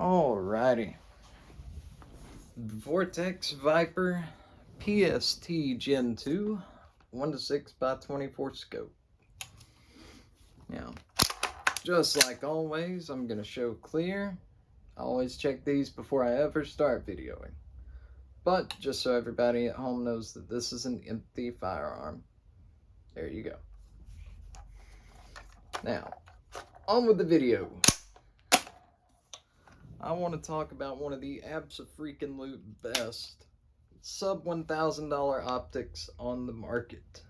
Alrighty. Vortex Viper PST Gen 2 1:6x24 scope. Now, just like always, I'm going to show clear. I always check these before I ever start videoing. But just so everybody at home knows that this is an empty firearm. There you go. Now, on with the video. I want to talk about one of the abso-freaking-lute best sub $1,000 optics on the market.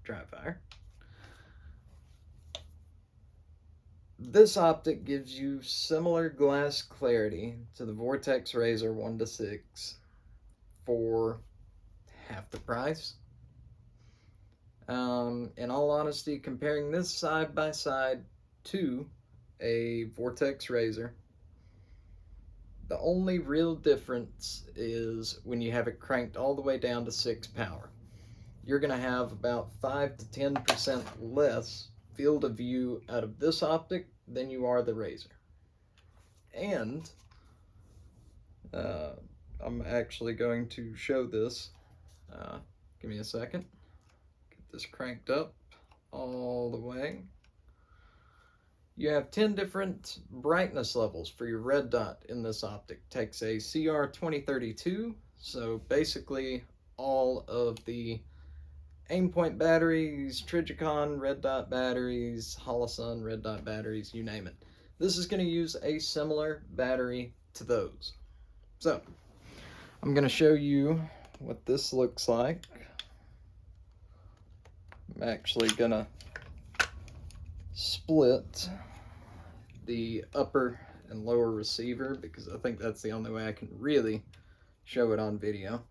Dry fire. This optic gives you similar glass clarity to the Vortex Razor 1:6 for half the price. In all honesty, comparing this side by side to a Vortex Razor, the only real difference is when you have it cranked all the way down to 6 power. You're going to have about 5 to 10% less field of view out of this optic than you are the Razor. And I'm actually going to show this. Give me a second. Get this cranked up all the way. You have 10 different brightness levels for your red dot in this optic. Takes a CR2032, so basically all of the Aimpoint batteries, Trijicon red dot batteries, Holosun red dot batteries, you name it. This is going to use a similar battery to those. So, I'm going to show you what this looks like. I'm actually going to split the upper and lower receiver because I think that's the only way I can really show it on video.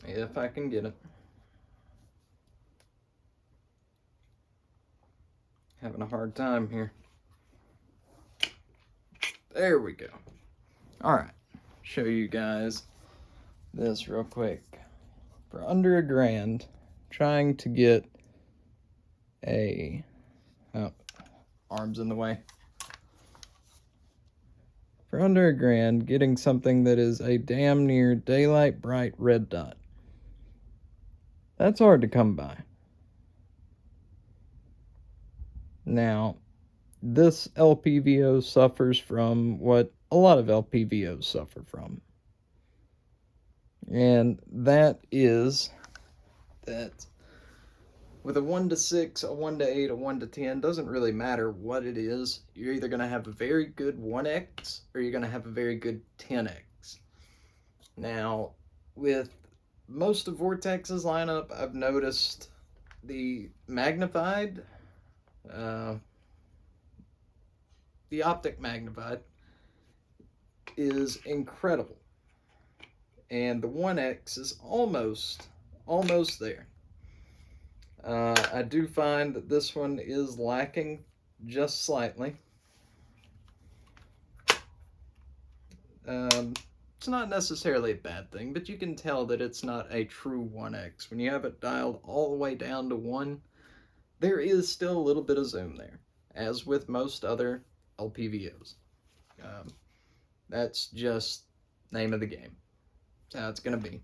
If I can get it. Having a hard time here. There we go. Alright, show you guys this real quick. For under $1,000, trying to get a arms in the way. For under $1,000, getting something that is a damn near daylight bright red dot. That's hard to come by. Now, this LPVO suffers from what a lot of LPVOs suffer from. And that is that with a 1:6, a 1:8, a 1:10, doesn't really matter what it is. You're either going to have a very good 1x or you're going to have a very good 10x. Now, with most of Vortex's lineup, I've noticed the magnified, the optic magnified is incredible. And the 1x is almost there. I do find that this one is lacking just slightly. It's not necessarily a bad thing, but you can tell that it's not a true 1x. When you have it dialed all the way down to 1, there is still a little bit of zoom there, as with most other LPVOs. That's just name of the game. That's how it's going to be.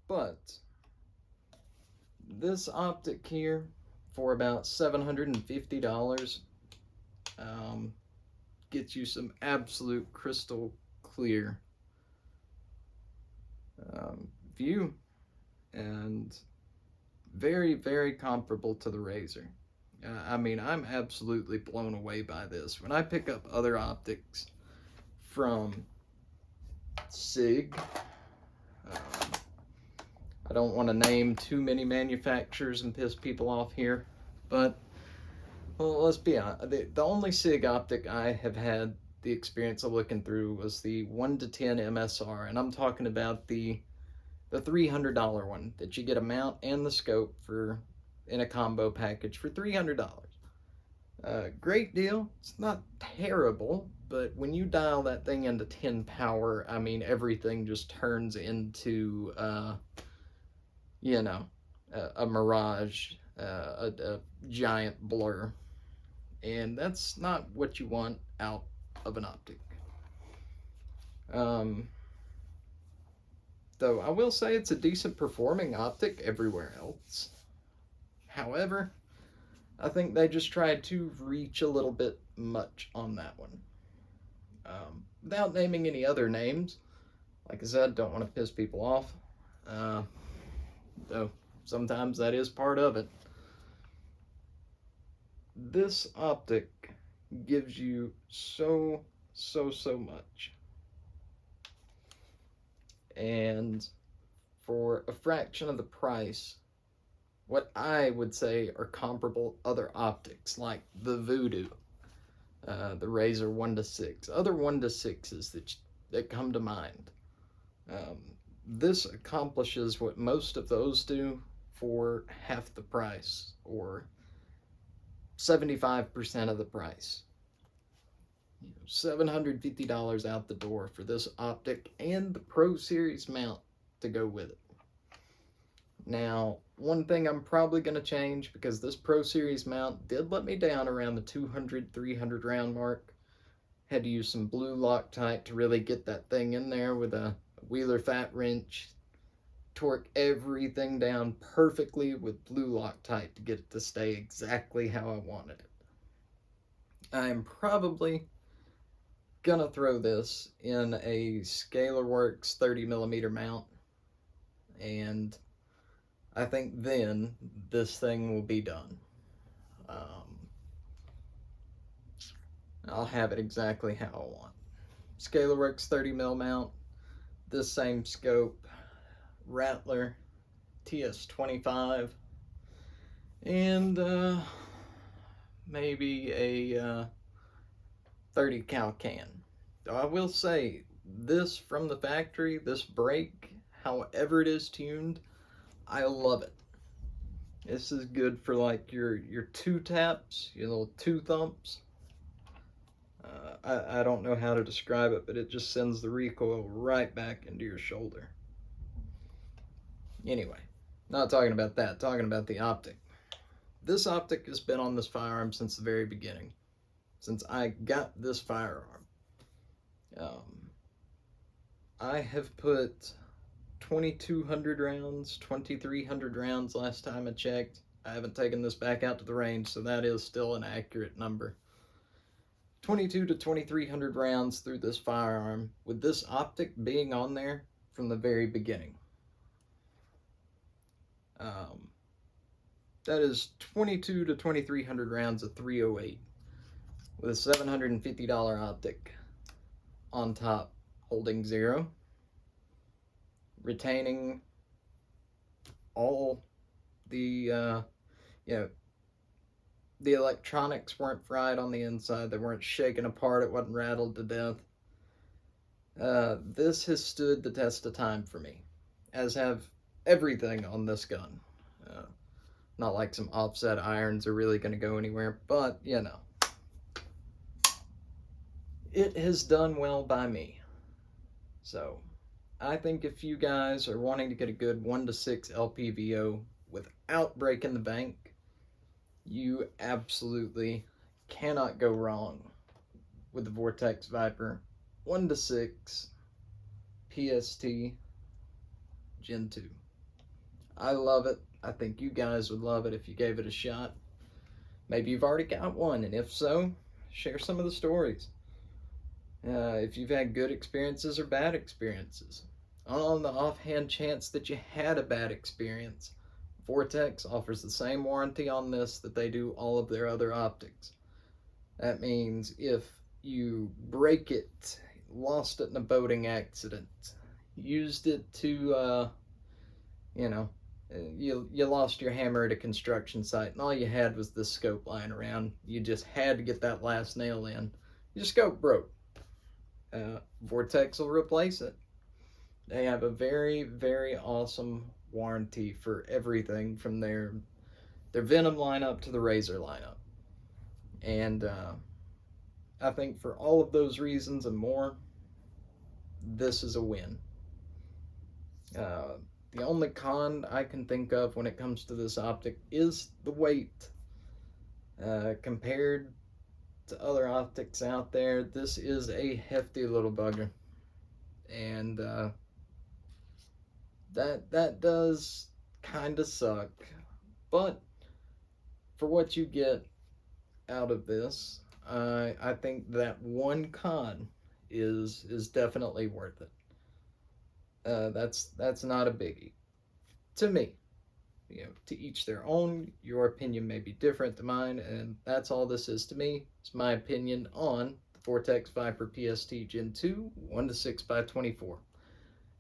But this optic here, for about $750, gets you some absolute crystal clear view, and very, very comparable to the Razor. I mean, I'm absolutely blown away by this. When I pick up other optics from SIG, I don't want to name too many manufacturers and piss people off here, but, well, let's be honest. The only SIG optic I have had the experience of looking through was the 1:10 MSR, and I'm talking about the $300 one that you get a mount and the scope for in a combo package for $300. Great deal. It's not terrible, but when you dial that thing into 10 power, I mean, everything just turns into you know, a mirage, a giant blur. And that's not what you want out of an optic. Um, though I will say it's a decent performing optic everywhere else. However, I think they just tried to reach a little bit much on that one. Without naming any other names, like I said, don't want to piss people off. Uh, though sometimes that is part of it. This optic gives you so much. And for a fraction of the price, what I would say are comparable other optics, like the Voodoo, the Razor 1 to 6, other 1 to 6s that come to mind. Um, this accomplishes what most of those do for half the price, or 75% of the price. $750 out the door for this optic and the Pro Series mount to go with it. Now, one thing I'm probably going to change, because this Pro Series mount did let me down around the 200, 300 round mark. Had to use some blue Loctite to really get that thing in there with a Wheeler fat wrench. Torque everything down perfectly with blue Loctite to get it to stay exactly how I wanted it. I'm probably gonna throw this in a ScalarWorks 30mm mount, and I think then this thing will be done. I'll have it exactly how I want. ScalarWorks 30mm mount, this same scope, Rattler TS25, and maybe a 30 cal can. I will say, this from the factory, this brake, however it is tuned, I love it. This is good for like your two taps, your little two thumps. I don't know how to describe it, but it just sends the recoil right back into your shoulder. Anyway, not talking about that, talking about the optic. This optic has been on this firearm since the very beginning, since I got this firearm. I have put 2,200 rounds, 2,300 rounds last time I checked. I haven't taken this back out to the range, so that is still an accurate number. 22 to 2,300 rounds through this firearm, with this optic being on there from the very beginning. That is 22 to 2,300 rounds of 308 with a $750 optic on top, holding 0, retaining all the the electronics weren't fried on the inside. They weren't shaken apart. It wasn't rattled to death. This has stood the test of time for me, as have everything on this gun. Not like some offset irons are really going to go anywhere, but you know, it has done well by me. So I think if you guys are wanting to get a good 1 to 6 LPVO without breaking the bank, you absolutely cannot go wrong with the Vortex Viper 1 to 6 PST Gen 2. I love it. I think you guys would love it if you gave it a shot. Maybe you've already got one, and if so, share some of the stories. If you've had good experiences or bad experiences. On the offhand chance that you had a bad experience, Vortex offers the same warranty on this that they do all of their other optics. That means if you break it, lost it in a boating accident, used it to, you lost your hammer at a construction site and all you had was this scope lying around, you just had to get that last nail in, your scope broke. Vortex will replace it. They have a very awesome warranty for everything from their Venom lineup to the Razor lineup. And I think for all of those reasons and more, this is a win. The only con I can think of when it comes to this optic is the weight. Compared to other optics out there, this is a hefty little bugger. And that does kind of suck. But for what you get out of this, I think that one con is definitely worth it. That's not a biggie to me. You know, to each their own. Your opinion may be different to mine, and that's all this is to me. It's my opinion on the Vortex Viper PST Gen 2 1 to 6 by 24.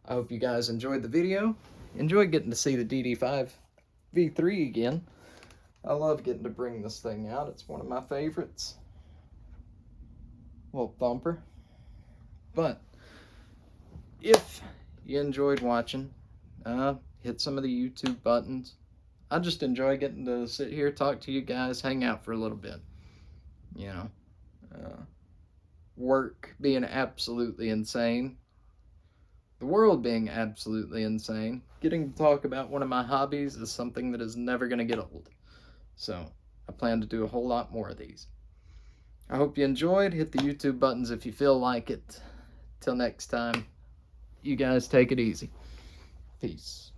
I hope you guys enjoyed the video. Enjoyed getting to see the DD5 V3 again. I love getting to bring this thing out. It's one of my favorites. Little thumper. But if you enjoyed watching, hit some of the YouTube buttons. I just enjoy getting to sit here, talk to you guys, hang out for a little bit. You know, work being absolutely insane, the world being absolutely insane. Getting to talk about one of my hobbies is something that is never going to get old. So I plan to do a whole lot more of these. I hope you enjoyed. Hit the YouTube buttons if you feel like it. Till next time, you guys take it easy. Peace.